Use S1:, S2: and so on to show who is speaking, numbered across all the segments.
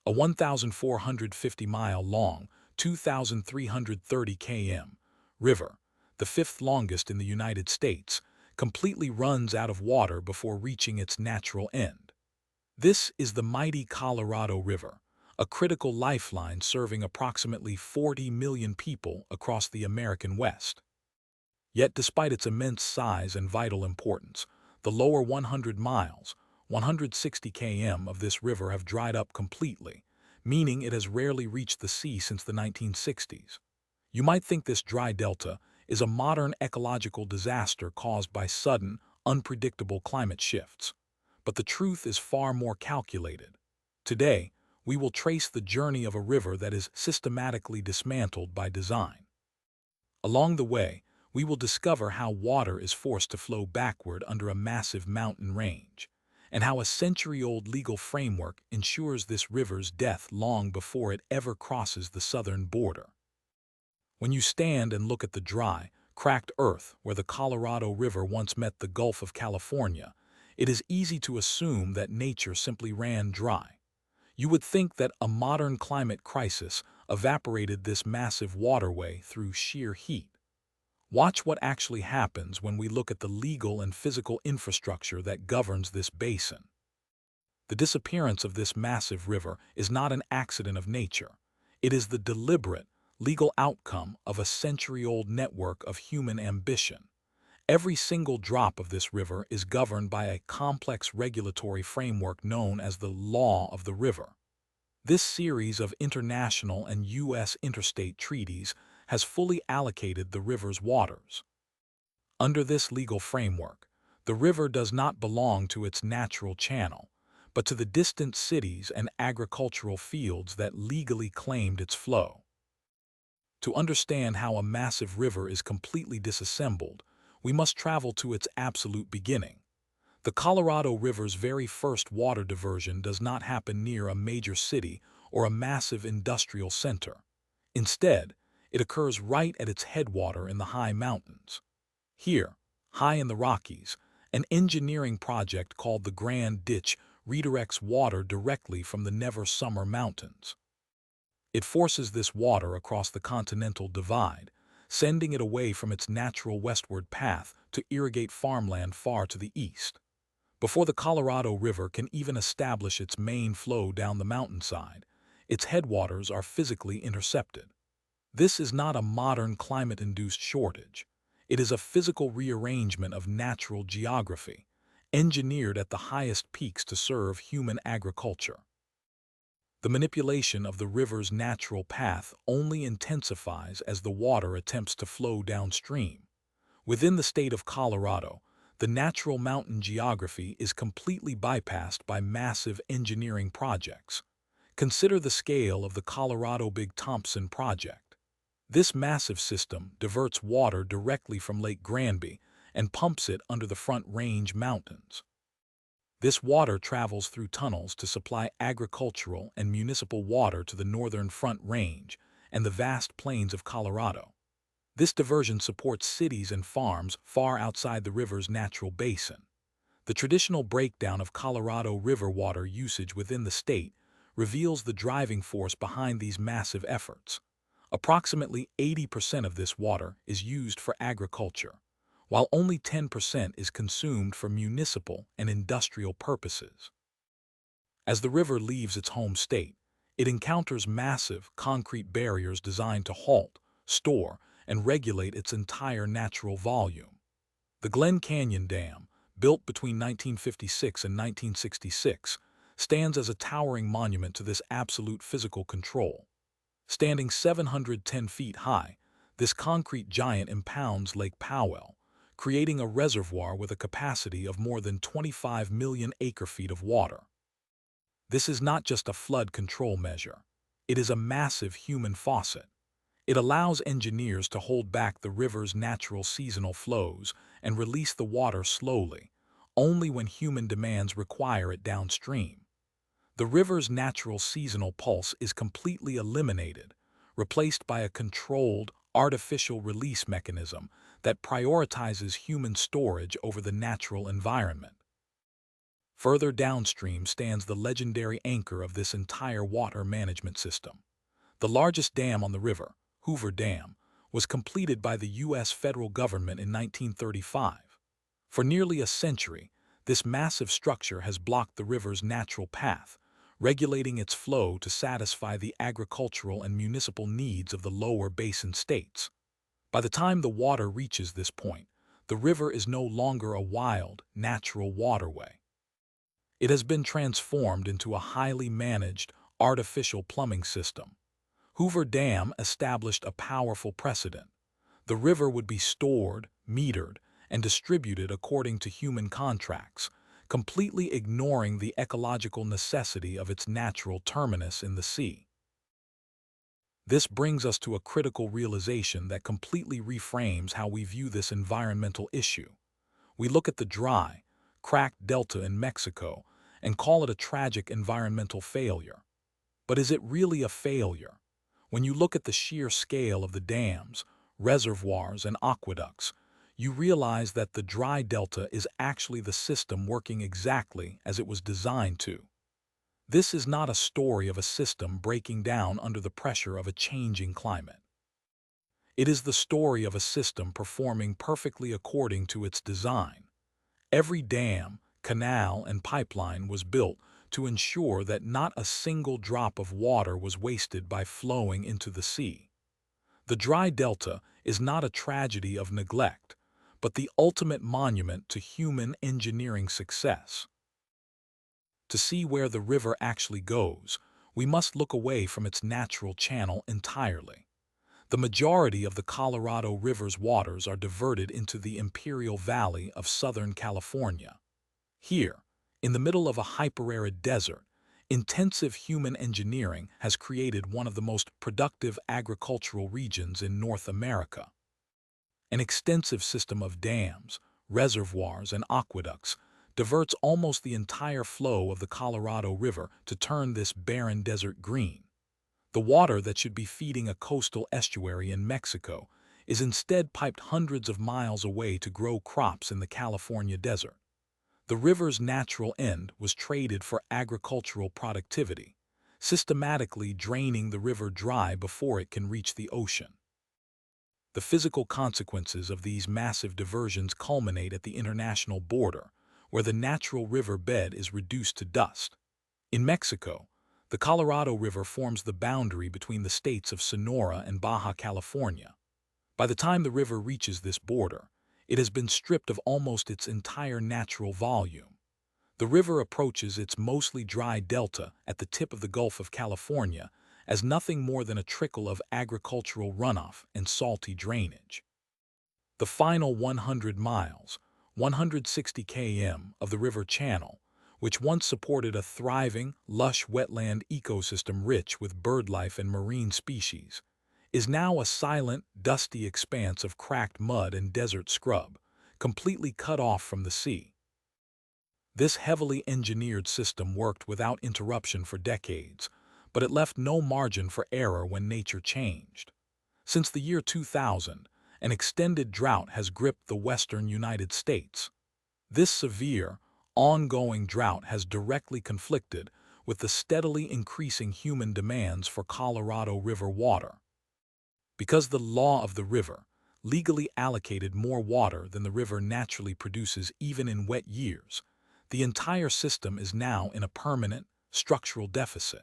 S1: a 1,450-mile-long, 2,330 km river, the fifth longest in the United States, completely runs out of water before reaching its natural end. This is the mighty Colorado River, a critical lifeline serving approximately 40 million people across the American West. Yet despite its immense size and vital importance, the lower 100 miles, 160 km of this river have dried up completely, meaning it has rarely reached the sea since the 1960s. You might think this dry delta is a modern ecological disaster caused by sudden, unpredictable climate shifts. But the truth is far more calculated. Today, we will trace the journey of a river that is systematically dismantled by design. Along the way, we will discover how water is forced to flow backward under a massive mountain range, and how a century-old legal framework ensures this river's death long before it ever crosses the southern border. When you stand and look at the dry, cracked earth where the Colorado River once met the Gulf of California, it is easy to assume that nature simply ran dry. You would think that a modern climate crisis evaporated this massive waterway through sheer heat. Watch what actually happens when we look at the legal and physical infrastructure that governs this basin. The disappearance of this massive river is not an accident of nature. It is the deliberate, legal outcome of a century-old network of human ambition. Every single drop of this river is governed by a complex regulatory framework known as the law of the river. This series of international and U.S. interstate treaties has fully allocated the river's waters. Under this legal framework, the river does not belong to its natural channel, but to the distant cities and agricultural fields that legally claimed its flow. To understand how a massive river is completely disassembled, we must travel to its absolute beginning. The Colorado River's very first water diversion does not happen near a major city or a massive industrial center. Instead, it occurs right at its headwater in the high mountains. Here, high in the Rockies, an engineering project called the Grand Ditch redirects water directly from the Never-Summer Mountains. It forces this water across the Continental Divide, sending it away from its natural westward path to irrigate farmland far to the east. Before the Colorado River can even establish its main flow down the mountainside, its headwaters are physically intercepted. This is not a modern climate-induced shortage. It is a physical rearrangement of natural geography, engineered at the highest peaks to serve human agriculture. The manipulation of the river's natural path only intensifies as the water attempts to flow downstream. Within the state of Colorado, the natural mountain geography is completely bypassed by massive engineering projects. Consider the scale of the Colorado Big Thompson project. This massive system diverts water directly from Lake Granby and pumps it under the Front Range Mountains. This water travels through tunnels to supply agricultural and municipal water to the northern Front Range and the vast plains of Colorado. This diversion supports cities and farms far outside the river's natural basin. The traditional breakdown of Colorado River water usage within the state reveals the driving force behind these massive efforts. Approximately 80% of this water is used for agriculture, while only 10% is consumed for municipal and industrial purposes. As the river leaves its home state, it encounters massive concrete barriers designed to halt, store, and regulate its entire natural volume. The Glen Canyon Dam, built between 1956 and 1966, stands as a towering monument to this absolute physical control. Standing 710 feet high, this concrete giant impounds Lake Powell, creating a reservoir with a capacity of more than 25 million acre-feet of water. This is not just a flood control measure. It is a massive human faucet. It allows engineers to hold back the river's natural seasonal flows and release the water slowly, only when human demands require it downstream. The river's natural seasonal pulse is completely eliminated, replaced by a controlled, artificial release mechanism that prioritizes human storage over the natural environment. Further downstream stands the legendary anchor of this entire water management system. The largest dam on the river, Hoover Dam, was completed by the U.S. federal government in 1935. For nearly a century, this massive structure has blocked the river's natural path, regulating its flow to satisfy the agricultural and municipal needs of the lower basin states. By the time the water reaches this point, the river is no longer a wild, natural waterway. It has been transformed into a highly managed, artificial plumbing system. Hoover Dam established a powerful precedent. The river would be stored, metered, and distributed according to human contracts, completely ignoring the ecological necessity of its natural terminus in the sea. This brings us to a critical realization that completely reframes how we view this environmental issue. We look at the dry, cracked delta in Mexico and call it a tragic environmental failure. But is it really a failure? When you look at the sheer scale of the dams, reservoirs, and aqueducts, you realize that the dry delta is actually the system working exactly as it was designed to. This is not a story of a system breaking down under the pressure of a changing climate. It is the story of a system performing perfectly according to its design. Every dam, canal, and pipeline was built to ensure that not a single drop of water was wasted by flowing into the sea. The dry delta is not a tragedy of neglect, but the ultimate monument to human engineering success. To see where the river actually goes, we must look away from its natural channel entirely. The majority of the Colorado River's waters are diverted into the Imperial Valley of Southern California. Here, in the middle of a hyper-arid desert, intensive human engineering has created one of the most productive agricultural regions in North America. An extensive system of dams, reservoirs, and aqueducts diverts almost the entire flow of the Colorado River to turn this barren desert green. The water that should be feeding a coastal estuary in Mexico is instead piped hundreds of miles away to grow crops in the California desert. The river's natural end was traded for agricultural productivity, systematically draining the river dry before it can reach the ocean. The physical consequences of these massive diversions culminate at the international border, where the natural river bed is reduced to dust. In Mexico, the Colorado River forms the boundary between the states of Sonora and Baja California. By the time the river reaches this border, it has been stripped of almost its entire natural volume. The river approaches its mostly dry delta at the tip of the Gulf of California as nothing more than a trickle of agricultural runoff and salty drainage. The final 100 miles, 160 km of the river channel, which once supported a thriving, lush wetland ecosystem rich with birdlife and marine species, is now a silent, dusty expanse of cracked mud and desert scrub, completely cut off from the sea. This heavily engineered system worked without interruption for decades, but it left no margin for error when nature changed. Since the year 2000, an extended drought has gripped the western United States. This severe, ongoing drought has directly conflicted with the steadily increasing human demands for Colorado River water. Because the law of the river legally allocated more water than the river naturally produces even in wet years, the entire system is now in a permanent, structural deficit.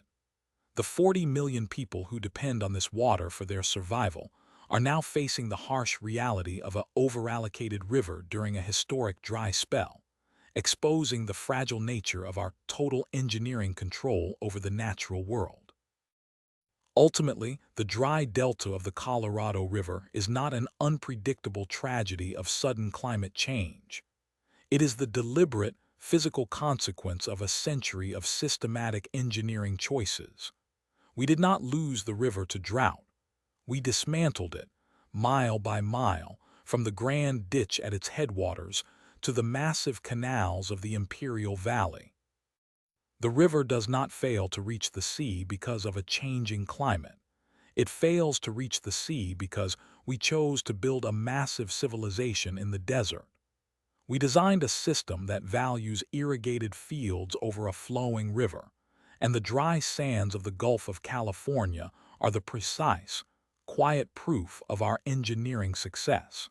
S1: The 40 million people who depend on this water for their survival are now facing the harsh reality of an overallocated river during a historic dry spell, exposing the fragile nature of our total engineering control over the natural world. Ultimately, the dry delta of the Colorado River is not an unpredictable tragedy of sudden climate change. It is the deliberate, physical consequence of a century of systematic engineering choices. We did not lose the river to drought. We dismantled it, mile by mile, from the grand ditch at its headwaters to the massive canals of the Imperial Valley. The river does not fail to reach the sea because of a changing climate. It fails to reach the sea because we chose to build a massive civilization in the desert. We designed a system that values irrigated fields over a flowing river, and the dry sands of the Gulf of California are the precise, quiet proof of our engineering success.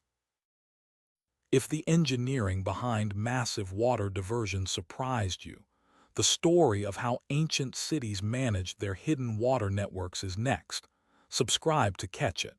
S1: If the engineering behind massive water diversions surprised you, the story of how ancient cities managed their hidden water networks is next. Subscribe to catch it.